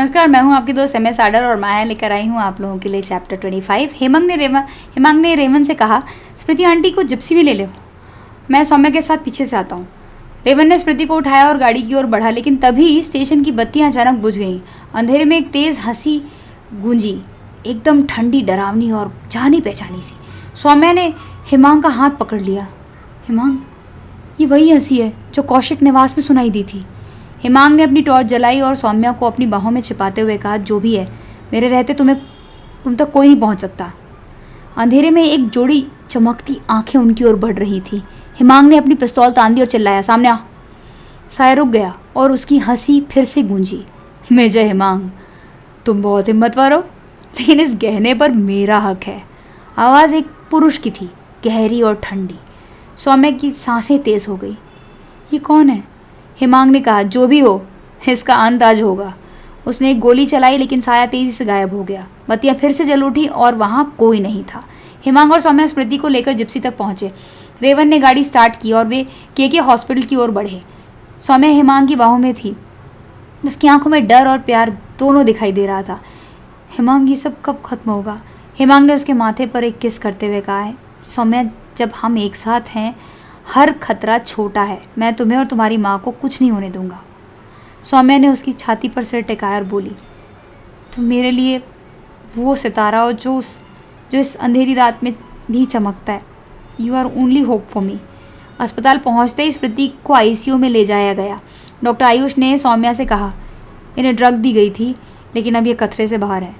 नमस्कार, मैं हूं आपकी दोस्त MS आडर और मैं लेकर आई हूं आप लोगों के लिए चैप्टर 25। हेमंग ने रेवन से कहा, स्मृति आंटी को जिप्सी भी ले लो, मैं सौम्या के साथ पीछे से आता हूं। रेवन ने स्मृति को उठाया और गाड़ी की ओर बढ़ा, लेकिन तभी स्टेशन की बत्तियां अचानक बुझ गईं। अंधेरे में एक तेज़ हंसी गूंजी, एकदम ठंडी, डरावनी और जानी पहचानी सी। सौम्या ने हेमांग का हाथ पकड़ लिया। हेमांग, ये वही हंसी है जो कौशिक निवास में सुनाई दी थी। हेमांग ने अपनी टॉर्च जलाई और सौम्या को अपनी बाहों में छिपाते हुए कहा, जो भी है, मेरे रहते तुम तक कोई नहीं पहुंच सकता। अंधेरे में एक जोड़ी चमकती आंखें उनकी ओर बढ़ रही थी। हेमांग ने अपनी पिस्तौल तान दी और चिल्लाया, सामने आ। साया रुक गया और उसकी हंसी फिर से गूंजी। मेजर हेमांग, तुम बहुत हिम्मतवार हो, लेकिन इस गहने पर मेरा हक है। आवाज़ एक पुरुष की थी, गहरी और ठंडी। सौम्या की सांसें तेज हो गई। ये कौन है? हेमांग ने कहा, जो भी हो, इसका अंत आज होगा। उसने एक गोली चलाई, लेकिन साया तेजी से गायब हो गया। बत्तियां फिर से जल उठी और वहां कोई नहीं था। हेमांग और सौम्या स्मृति को लेकर जिप्सी तक पहुंचे। रेवन ने गाड़ी स्टार्ट की और वे के हॉस्पिटल की ओर बढ़े। सौम्या हेमांग की बाहों में थी। उसकी आंखों में डर और प्यार दोनों दिखाई दे रहा था। हेमांग, ये सब कब खत्म होगा? हेमांग ने उसके माथे पर एक किस करते हुए कहा, सौम्या, जब हम एक साथ हैं, हर खतरा छोटा है। मैं तुम्हें और तुम्हारी माँ को कुछ नहीं होने दूंगा। सौम्या ने उसकी छाती पर सिर टिकाया और बोली, तुम मेरे लिए वो सितारा हो जो इस अंधेरी रात में भी चमकता है। You are only hope for me. अस्पताल पहुंचते ही स्मृति को ICU में ले जाया गया। डॉक्टर आयुष ने सौम्या से कहा, इन्हें ड्रग दी गई थी, लेकिन अब ये खतरे से बाहर है।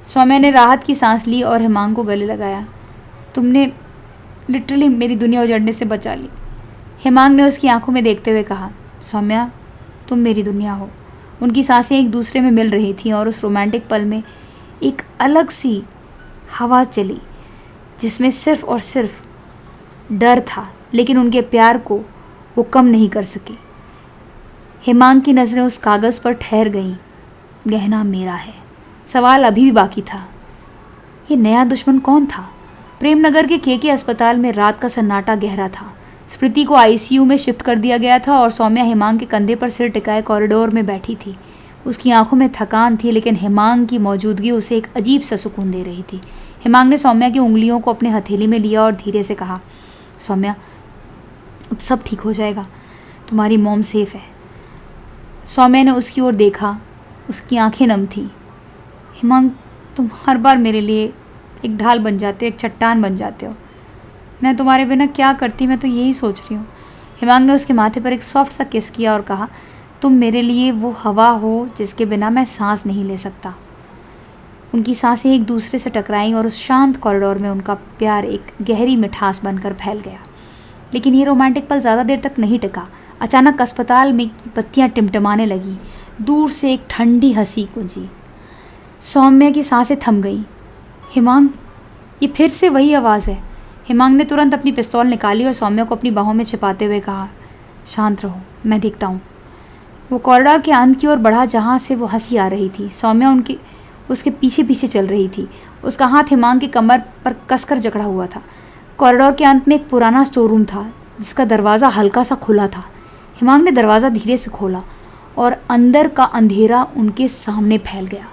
सौम्या ने राहत की सांस ली और हेमांग को गले लगाया। तुमने लिटरली मेरी दुनिया उजड़ने से बचा ली। हेमांग ने उसकी आंखों में देखते हुए कहा, सौम्या, तुम मेरी दुनिया हो। उनकी सांसें एक दूसरे में मिल रही थीं और उस रोमांटिक पल में एक अलग सी हवा चली, जिसमें सिर्फ और सिर्फ डर था, लेकिन उनके प्यार को वो कम नहीं कर सकी। हेमांग की नज़रें उस कागज़ पर ठहर गईं। गहना मेरा है। सवाल अभी भी बाकी था, ये नया दुश्मन कौन था? प्रेमनगर के अस्पताल में रात का सन्नाटा गहरा था। स्मृति को ICU में शिफ्ट कर दिया गया था और सौम्या हेमांग के कंधे पर सिर टिकाए कॉरिडोर में बैठी थी। उसकी आंखों में थकान थी, लेकिन हेमांग की मौजूदगी उसे एक अजीब सा सुकून दे रही थी। हेमांग ने सौम्या की उंगलियों को अपने हथेली में लिया और धीरे से कहा, सौम्या, अब सब ठीक हो जाएगा। तुम्हारी मॉम सेफ है। सौम्या ने उसकी ओर देखा। उसकी आंखें नम थीं। हेमांग, तुम हर बार मेरे लिए एक ढाल बन जाते हो, एक चट्टान बन जाते हो। मैं तुम्हारे बिना क्या करती, मैं तो यही सोच रही हूँ। हेमांग ने उसके माथे पर एक सॉफ्ट सा किस किया और कहा, तुम मेरे लिए वो हवा हो जिसके बिना मैं सांस नहीं ले सकता। उनकी सांसें एक दूसरे से टकराईं और उस शांत कॉरिडोर में उनका प्यार एक गहरी मिठास बनकर फैल गया। लेकिन ये रोमांटिक पल ज़्यादा देर तक नहीं टिका। अचानक अस्पताल में बत्तियाँ टिमटिमाने लगीं। दूर से एक ठंडी हंसी गूंजी। सौम्या की सांसें थम गईं। हेमांग, ये फिर से वही आवाज़ है। हेमांग ने तुरंत अपनी पिस्तौल निकाली और सौम्या को अपनी बाहों में छिपाते हुए कहा, शांत रहो, मैं देखता हूँ। वो कॉरिडोर के अंत की ओर बढ़ा जहाँ से वो हंसी आ रही थी। सौम्या उसके पीछे पीछे चल रही थी। उसका हाथ हेमांग की कमर पर कसकर जकड़ा हुआ था। कॉरिडोर के अंत में एक पुराना स्टोर रूम था, जिसका दरवाज़ा हल्का सा खुला था। हेमांग ने दरवाज़ा धीरे से खोला और अंदर का अंधेरा उनके सामने फैल गया।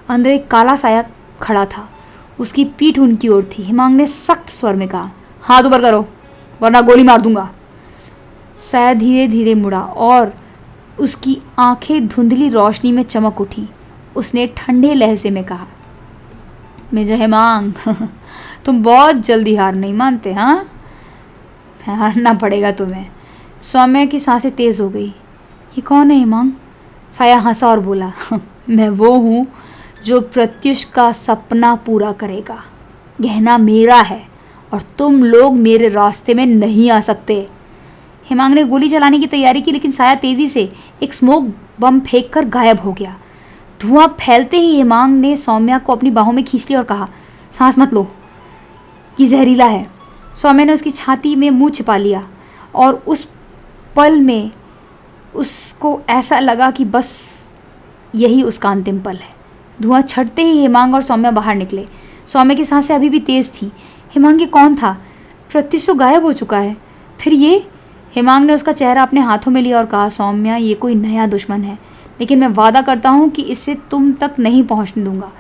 अंदर एक काला साया खड़ा था। उसकी पीठ उनकी ओर थी। हेमांग ने सख्त स्वर में कहा, हाथ ऊपर करो, वरना गोली मार दूंगा। साया धीरे धीरे मुड़ा और उसकी आंखें धुंधली रोशनी में चमक उठीं। उसने ठंडे लहजे में कहा, मेजर हेमांग, तुम बहुत जल्दी हार नहीं मानते, हाँ? हारना पड़ेगा तुम्हें। सौम्या की सांसें तेज हो गई। ये कौन है हेमांग? साया हंसा और बोला, मैं वो हूँ जो प्रत्युष का सपना पूरा करेगा। गहना मेरा है और तुम लोग मेरे रास्ते में नहीं आ सकते। हेमांग ने गोली चलाने की तैयारी की, लेकिन साया तेजी से एक स्मोक बम फेंककर गायब हो गया। धुआं फैलते ही हेमांग ने सौम्या को अपनी बाहों में खींच लिया और कहा, सांस मत लो, ये जहरीला है। सौम्या ने उसकी छाती में मुंह छिपा लिया और उस पल में उसको ऐसा लगा कि बस यही उसका अंतिम पल है। धुआं छटते ही हेमांग और सौम्या बाहर निकले। सौम्या की सांसें अभी भी तेज थीं। हेमांग, ये कौन था? प्रत्युष तो गायब हो चुका है, फिर ये? हेमांग ने उसका चेहरा अपने हाथों में लिया और कहा, सौम्या, ये कोई नया दुश्मन है। लेकिन मैं वादा करता हूँ कि इसे तुम तक नहीं पहुँचने दूंगा।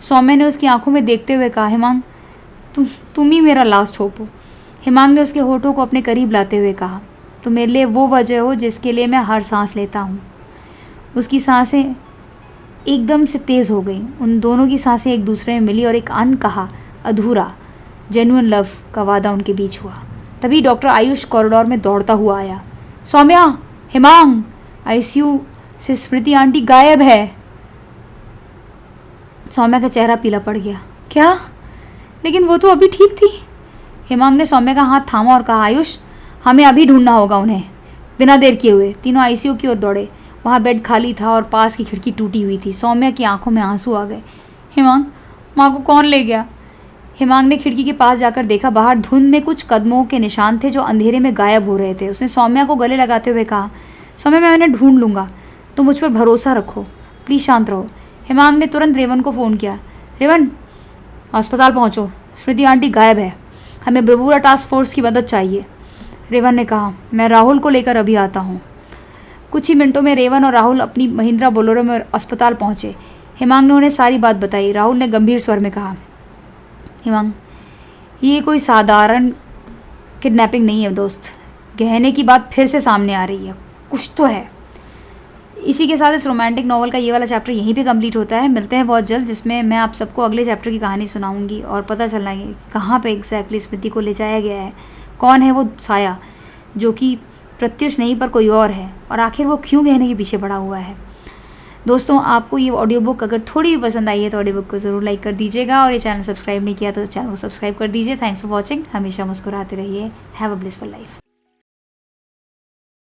सौम्या ने उसकी आंखों में देखते हुए कहा, हेमांग तुम ही मेरा लास्ट होप हो। हेमांग ने उसके होठों को अपने करीब लाते हुए कहा, तुम मेरे लिए वो वजह हो जिसके लिए मैं हर सांस लेता हूँ। उसकी सांसें एकदम से तेज़ हो गई। उन दोनों की सांसें एक दूसरे में मिली और एक अनकहा, अधूरा, जेन्युइन लव का वादा उनके बीच हुआ। तभी डॉक्टर आयुष कॉरिडोर में दौड़ता हुआ आया। सौम्या, हेमांग, आईसीयू से स्मृति आंटी गायब है। सौम्या का चेहरा पीला पड़ गया। क्या? लेकिन वो तो अभी ठीक थी। हेमांग ने सौम्या का हाथ थामा और कहा, आयुष, हमें अभी ढूंढना होगा उन्हें। बिना देर किए हुए तीनों आईसीयू की ओर दौड़े। वहाँ बेड खाली था और पास की खिड़की टूटी हुई थी। सौम्या की आंखों में आंसू आ गए। हेमांग, माँ को कौन ले गया? हेमांग ने खिड़की के पास जाकर देखा। बाहर धुंध में कुछ कदमों के निशान थे जो अंधेरे में गायब हो रहे थे। उसने सौम्या को गले लगाते हुए कहा, सौम्या, मैं उन्हें ढूंढ लूँगा, तो मुझ पर भरोसा रखो, प्लीज़ शांत रहो। हेमांग ने तुरंत रेवन को फ़ोन किया। रेवन, अस्पताल पहुँचो, स्मृति आंटी गायब है, हमें ब्रवूरा टास्क फोर्स की मदद चाहिए। रेवन ने कहा, मैं राहुल को लेकर अभी आता हूँ। कुछ ही मिनटों में रेवन और राहुल अपनी महिंद्रा बोलेरो में अस्पताल पहुँचे। हेमांग ने उन्हें सारी बात बताई। राहुल ने गंभीर स्वर में कहा, हेमांग, ये कोई साधारण किडनैपिंग नहीं है दोस्त। गहने की बात फिर से सामने आ रही है, कुछ तो है। इसी के साथ इस रोमांटिक नॉवल का ये वाला चैप्टर यहीं पे कंप्लीट होता है। मिलते हैं बहुत जल्द, जिसमें मैं आप सबको अगले चैप्टर की कहानी सुनाऊंगी और पता चलना है कि कहाँ पे एग्जैक्टली स्मृति को ले जाया गया है, कौन है वो साया जो कि प्रत्युष नहीं पर कोई और है, और आखिर वो क्यों गहने के पीछे पड़ा हुआ है। दोस्तों, आपको ये ऑडियो बुक अगर थोड़ी भी पसंद आई है तो ऑडियो बुक को ज़रूर लाइक कर दीजिएगा, और ये चैनल सब्सक्राइब नहीं किया तो चैनल को सब्सक्राइब कर दीजिए। Thanks for watching. हमेशा मुस्कुराते रहिए। Have a blissful life.